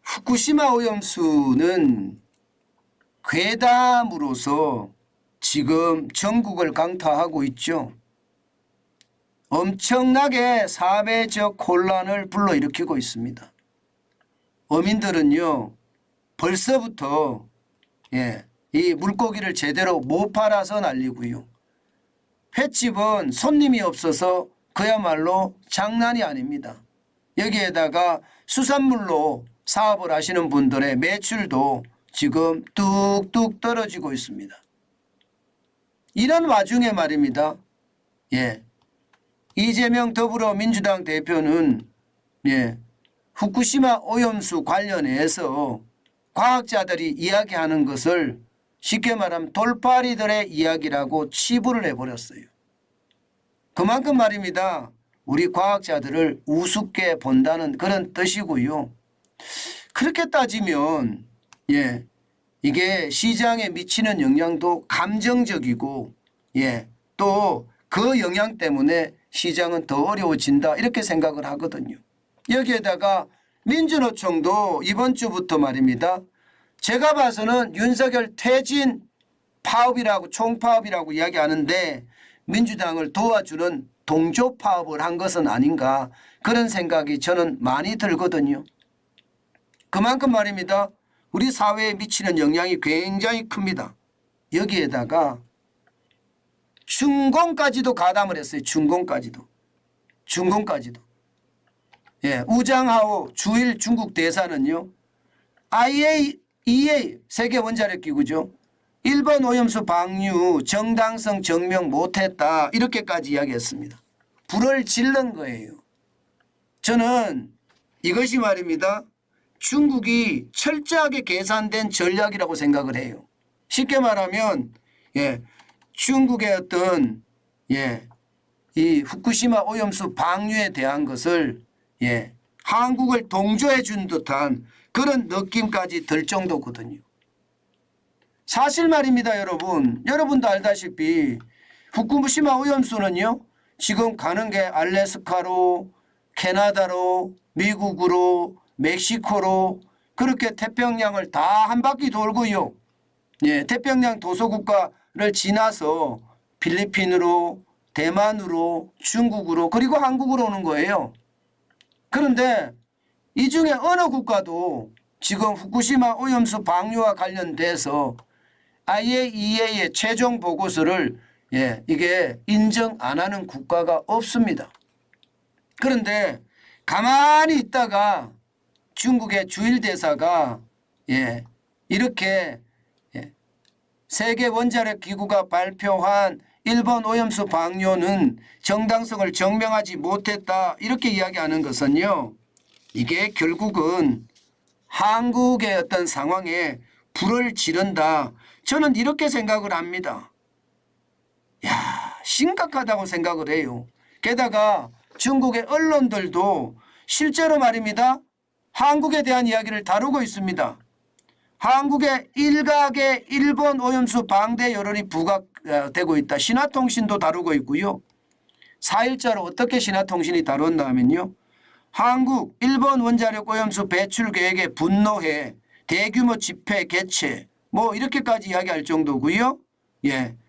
후쿠시마 오염수는 괴담으로서 지금 전국을 강타하고 있죠. 엄청나게 사회적 혼란을 불러일으키고 있습니다. 어민들은요 벌써부터 이 물고기를 제대로 못 팔아서 난리고요. 횟집은 손님이 없어서 그야말로 장난이 아닙니다. 여기에다가 수산물로 사업을 하시는 분들의 매출도 지금 뚝뚝 떨어지고 있습니다. 이런 와중에 말입니다. 이재명 더불어민주당 대표는 후쿠시마 오염수 관련해서 과학자들이 이야기하는 것을 쉽게 말하면 돌파리들의 이야기라고 치부를 해버렸어요. 그만큼 말입니다. 우리 과학자들을 우습게 본다는 그런 뜻이고요. 그렇게 따지면 이게 시장에 미치는 영향도 감정적이고 또 그 영향 때문에 시장은 더 어려워진다 이렇게 생각을 하거든요. 여기에다가 민주노총도 이번 주부터 말입니다. 제가 봐서는 윤석열 퇴진 파업이라고 총파업이라고 이야기하는데 민주당을 도와주는 동조 파업을 한 것은 아닌가 그런 생각이 저는 많이 들거든요. 그만큼 말입니다. 우리 사회에 미치는 영향이 굉장히 큽니다. 여기에다가 중공까지도 가담을 했어요. 중공까지도. 우장하오 주일 중국 대사는요. IAEA 세계원자력기구죠. 일본 오염수 방류 정당성 증명 못했다 이렇게까지 이야기했습니다. 불을 질른 거예요. 저는 이것이 말입니다. 중국이 철저하게 계산된 전략이라고 생각을 해요. 쉽게 말하면 중국의 어떤 이 후쿠시마 오염수 방류에 대한 것을 한국을 동조해 준 듯한 그런 느낌까지 들 정도거든요. 사실 말입니다. 여러분도 알다시피 후쿠시마 오염수는요. 지금 가는 게 알래스카로 캐나다로 미국으로 멕시코로 그렇게 태평양을 다 한 바퀴 돌고요. 태평양 도서국가를 지나서 필리핀으로 대만으로 중국으로 그리고 한국으로 오는 거예요. 그런데 이 중에 어느 국가도 지금 후쿠시마 오염수 방류와 관련돼서 IAEA의 최종 보고서를 이게 인정 안 하는 국가가 없습니다. 그런데 가만히 있다가 중국의 주일대사가 이렇게 세계원자력기구가 발표한 일본 오염수 방류는 정당성을 증명하지 못했다 이렇게 이야기하는 것은요. 이게 결국은 한국의 어떤 상황에 불을 지른다. 저는 이렇게 생각을 합니다. 심각하다고 생각을 해요. 게다가 중국의 언론들도 실제로 말입니다. 한국에 대한 이야기를 다루고 있습니다. 한국의 일각의 일본 오염수 방대 여론이 부각되고 있다. 신화통신도 다루고 있고요. 4일자로 어떻게 신화통신이 다뤘나 하면요. 한국 일본 원자력 오염수 배출 계획에 분노해 대규모 집회 개최 뭐 이렇게까지 이야기할 정도고요.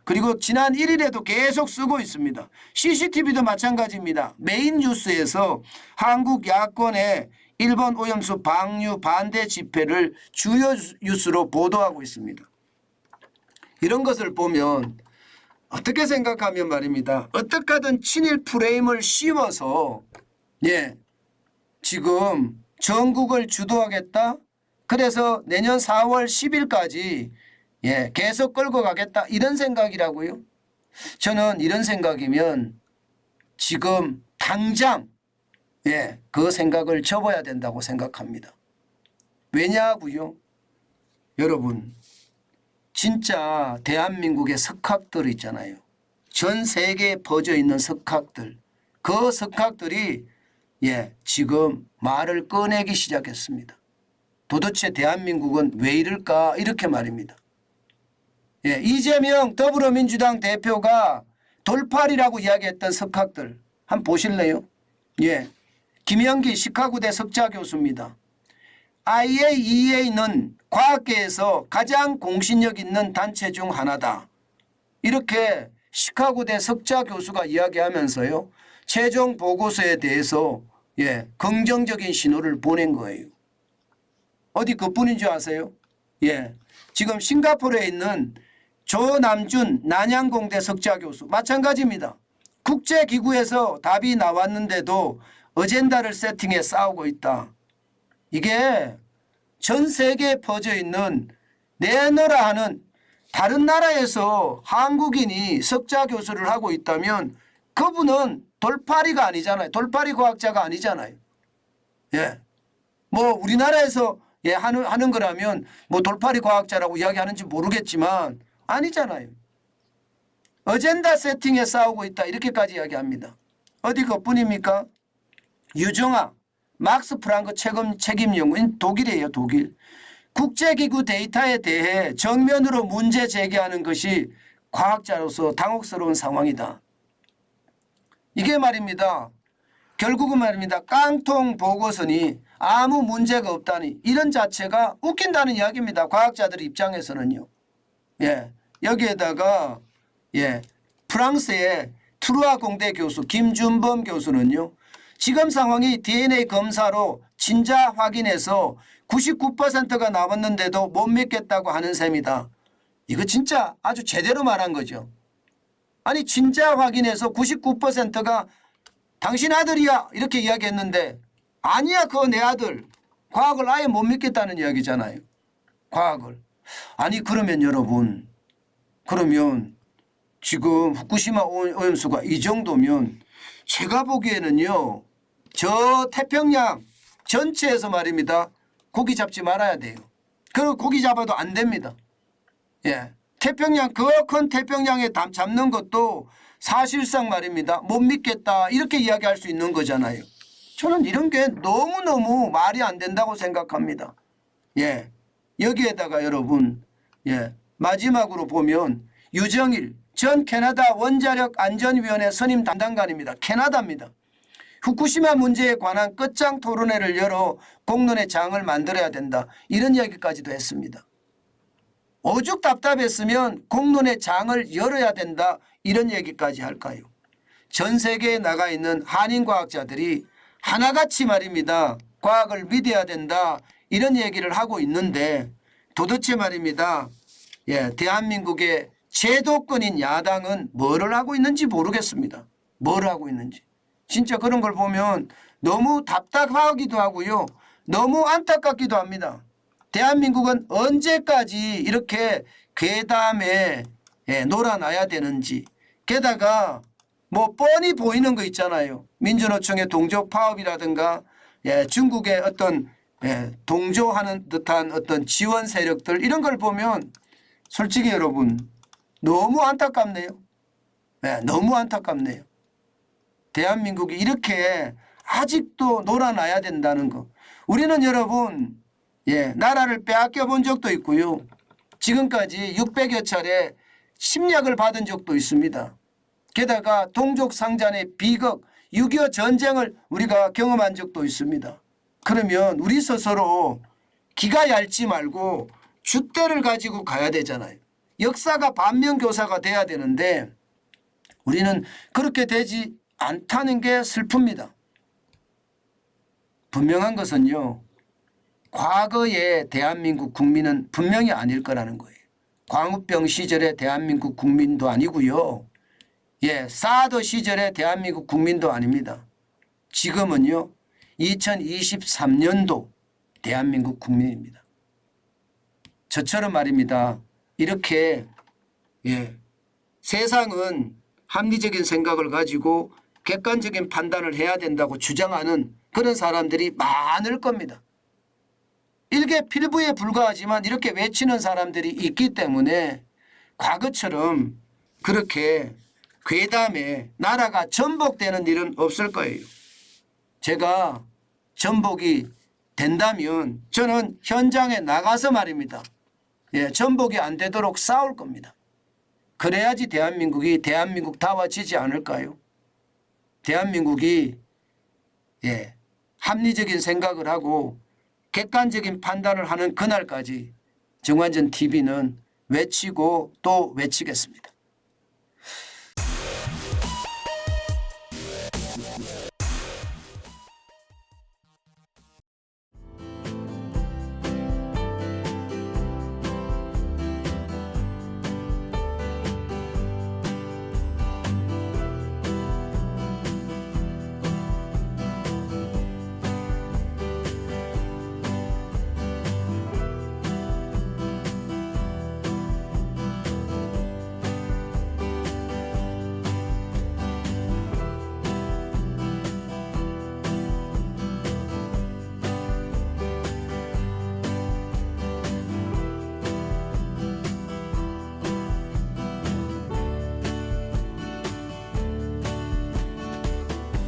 그리고 지난 1일에도 계속 쓰고 있습니다. CCTV도 마찬가지입니다. 메인 뉴스에서 한국 야권의 일본 오염수 방류 반대 집회를 주요 뉴스로 보도하고 있습니다. 이런 것을 보면 어떻게 생각하면 말입니다. 어떻게 하든 친일 프레임을 씌워서 지금 전국을 주도하겠다. 그래서 내년 4월 10일까지 계속 끌고 가겠다. 이런 생각이라고요. 저는 이런 생각이면 지금 당장 그 생각을 접어야 된다고 생각합니다. 왜냐고요? 여러분 진짜 대한민국의 석학들 있잖아요. 전 세계에 퍼져 있는 석학들. 그 석학들이 지금 말을 꺼내기 시작했습니다. 도대체 대한민국은 왜 이럴까 이렇게 말입니다. 이재명 더불어민주당 대표가 돌팔이라고 이야기했던 석학들 한번 보실래요? 김영기 시카고대 석좌 교수입니다. IAEA는 과학계에서 가장 공신력 있는 단체 중 하나다. 이렇게 시카고대 석자 교수가 이야기하면서요. 최종 보고서에 대해서 긍정적인 신호를 보낸 거예요. 어디 그뿐인 줄 아세요? 지금 싱가포르에 있는 조남준 난양공대 석자 교수 마찬가지입니다. 국제기구에서 답이 나왔는데도 어젠다를 세팅해 싸우고 있다. 이게 전 세계에 퍼져 있는 내놓으라 하는 다른 나라에서 한국인이 석자 교수를 하고 있다면 그분은 돌팔이가 아니잖아요. 돌팔이 과학자가 아니잖아요. 뭐 우리나라에서 하는 거라면 뭐 돌팔이 과학자라고 이야기하는지 모르겠지만 아니잖아요. 어젠다 세팅에 싸우고 있다 이렇게까지 이야기합니다. 어디 그뿐입니까? 유정아 막스 프랑크 책임 연구인 독일이에요. 독일. 국제기구 데이터에 대해 정면으로 문제 제기하는 것이 과학자로서 당혹스러운 상황이다. 이게 말입니다. 결국은 말입니다. 깡통 보고서니 아무 문제가 없다니 이런 자체가 웃긴다는 이야기입니다. 과학자들 입장에서는요. 여기에다가 프랑스의 트루아 공대 교수 김준범 교수는요. 지금 상황이 DNA 검사로 진짜 확인해서 99%가 나왔는데도 못 믿겠다고 하는 셈이다. 이거 진짜 아주 제대로 말한 거죠. 아니 진짜 확인해서 99%가 당신 아들이야 이렇게 이야기했는데 아니야 그거 내 아들. 과학을 아예 못 믿겠다는 이야기잖아요. 과학을. 아니 그러면 여러분 그러면 지금 후쿠시마 오염수가 이 정도면 제가 보기에는요. 저 태평양 전체에서 말입니다. 고기 잡지 말아야 돼요. 그리고 고기 잡아도 안 됩니다. 태평양 그 큰 태평양에 잡는 것도 사실상 말입니다. 못 믿겠다 이렇게 이야기할 수 있는 거잖아요. 저는 이런 게 너무너무 말이 안 된다고 생각합니다. 여기에다가 여러분 마지막으로 보면 유정일 전 캐나다 원자력 안전위원회 선임 담당관입니다. 캐나다입니다. 후쿠시마 문제에 관한 끝장 토론회를 열어 공론의 장을 만들어야 된다. 이런 이야기까지도 했습니다. 오죽 답답했으면 공론의 장을 열어야 된다. 이런 얘기까지 할까요? 전 세계에 나가 있는 한인 과학자들이 하나같이 말입니다. 과학을 믿어야 된다. 이런 얘기를 하고 있는데 도대체 말입니다. 대한민국의 제도권인 야당은 뭐를 하고 있는지 모르겠습니다. 뭘 하고 있는지. 진짜 그런 걸 보면 너무 답답하기도 하고요. 너무 안타깝기도 합니다. 대한민국은 언제까지 이렇게 괴담에 놀아나야 되는지. 게다가 뭐 뻔히 보이는 거 있잖아요. 민주노총의 동족 파업이라든가 중국의 어떤 동조하는 듯한 어떤 지원 세력들 이런 걸 보면 솔직히 여러분 너무 안타깝네요. 너무 안타깝네요. 대한민국이 이렇게 아직도 놀아나야 된다는 거. 우리는 여러분 나라를 빼앗겨 본 적도 있고요. 지금까지 600여 차례 침략을 받은 적도 있습니다. 게다가 동족 상잔의 비극 6.25 전쟁을 우리가 경험한 적도 있습니다. 그러면 우리 스스로 기가 얇지 말고 줏대를 가지고 가야 되잖아요. 역사가 반면교사가 돼야 되는데 우리는 그렇게 되지 않다는 게 슬픕니다. 분명한 것은요. 과거의 대한민국 국민은 분명히 아닐 거라는 거예요. 광우병 시절의 대한민국 국민도 아니고요. 사드 시절의 대한민국 국민도 아닙니다. 지금은요. 2023년도 대한민국 국민입니다. 저처럼 말입니다. 이렇게 세상은 합리적인 생각을 가지고 객관적인 판단을 해야 된다고 주장하는 그런 사람들이 많을 겁니다. 일개 필부에 불과하지만 이렇게 외치는 사람들이 있기 때문에 과거처럼 그렇게 괴담에 나라가 전복되는 일은 없을 거예요. 제가 전복이 된다면 저는 현장에 나가서 말입니다. 전복이 안 되도록 싸울 겁니다. 그래야지 대한민국이 대한민국다워지지 않을까요? 대한민국이 합리적인 생각을 하고 객관적인 판단을 하는 그날까지 정관전 TV는 외치고 또 외치겠습니다.